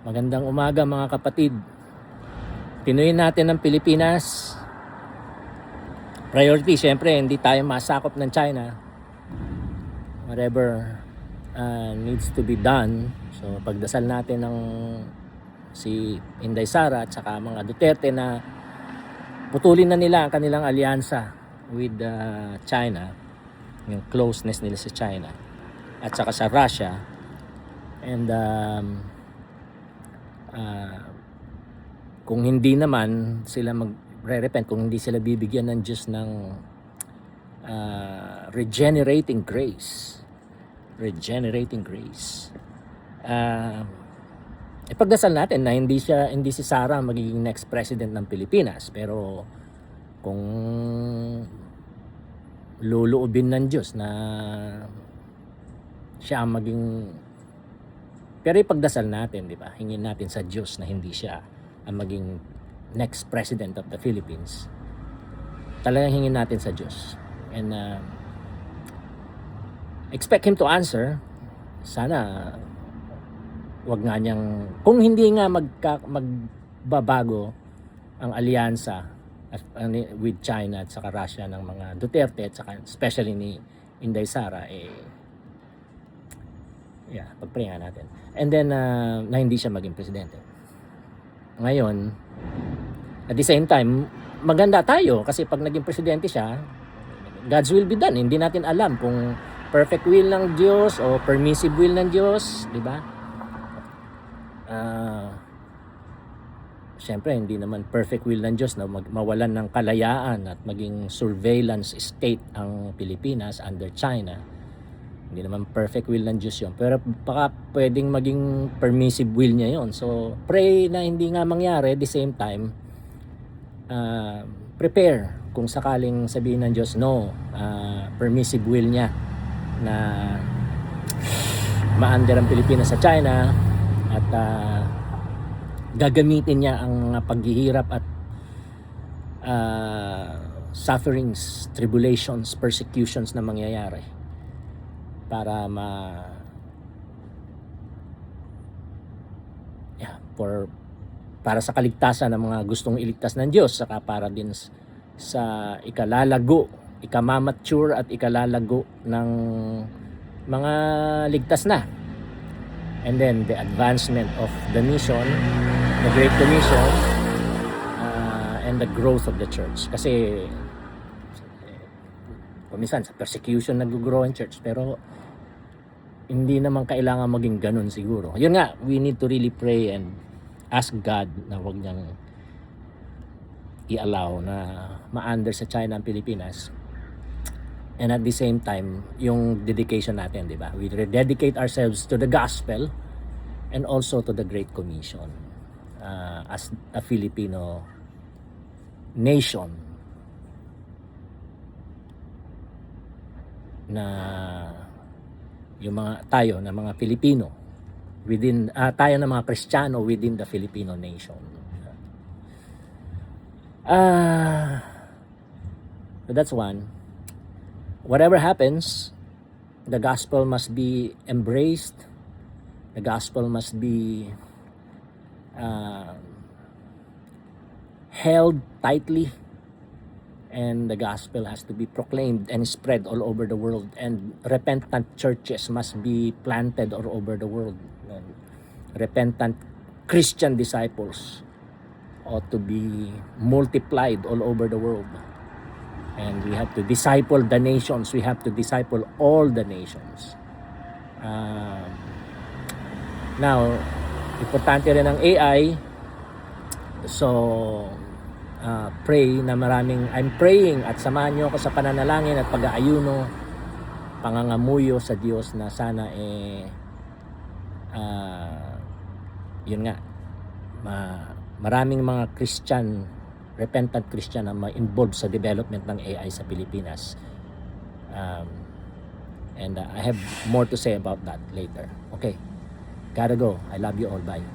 Magandang umaga mga kapatid. Pinuyin natin ang Pilipinas. Priority, syempre, hindi tayo masakop ng China. Whatever needs to be done. So pagdasal natin ng si Inday Sara at saka mga Duterte na putulin na nila ang kanilang alyansa with China, yung closeness nila sa China at saka sa Russia. And kung hindi naman sila magre-repent, kung hindi sila bibigyan ng Diyos ng regenerating grace, ipagdasal natin na hindi si Sara magiging next president ng Pilipinas. Pero kung luluubin ng Diyos na siya ang maging, pero ipagdasal natin, di ba? Hingin natin sa Diyos na hindi siya ang maging next president of the Philippines. Talagang hingin natin sa Diyos. And expect Him to answer. Sana wag nga niyang, kung hindi nga magbabago ang alyansa with China at saka Russia ng mga Duterte at saka especially ni Inday Sara, pagpray natin. And then na hindi siya maging presidente. Ngayon, at the same time, maganda tayo kasi pag naging presidente siya, God's will be done. Hindi natin alam kung perfect will ng Diyos o permissive will ng Diyos, di ba? Siyempre, hindi naman perfect will ng Diyos na mawalan ng kalayaan at maging surveillance state ang Pilipinas under China. Hindi naman perfect will ng Diyos yun. Pero baka pwedeng maging permissive will niya yun. So, pray na hindi nga mangyari. At the same time, prepare kung sakaling sabihin ng Diyos, no, permissive will niya na ma-under ang Pilipinas sa China at gagamitin niya ang mga paghihirap at sufferings, tribulations, persecutions na mangyayari para para sa kaligtasan ng mga gustong iligtas ng Diyos, saka para din sa ikamamature at ikalalago ng mga ligtas na. And then the advancement of the mission, the Great Commission, and the growth of the church. Kasi minsan sa persecution nag-grow ang church, pero hindi naman kailangan maging ganun siguro. Yun nga, we need to really pray and ask God na huwag niyang i-allow na ma-under sa China ang Pilipinas. And at the same time, yung dedication natin, di ba? We rededicate ourselves to the gospel and also to the Great Commission as a Filipino nation na yung tayo na mga Pilipino within tayo na mga Kristiyano within the Filipino nation. So that's one. Whatever happens, the gospel must be embraced. The gospel must be held tightly. And the gospel has to be proclaimed and spread all over the world. And repentant churches must be planted all over the world. And repentant Christian disciples ought to be multiplied all over the world. And we have to disciple the nations. We have to disciple all the nations. Now, importante rin ang AI. So, pray na I'm praying at samahan nyo ako sa pananalangin at pag-aayuno, pangangamuyo sa Diyos na sana yun nga, maraming mga Christian, repentant Christian na ma-involved sa development ng AI sa Pilipinas. And I have more to say about that later. Okay, gotta go. I love you all. Bye.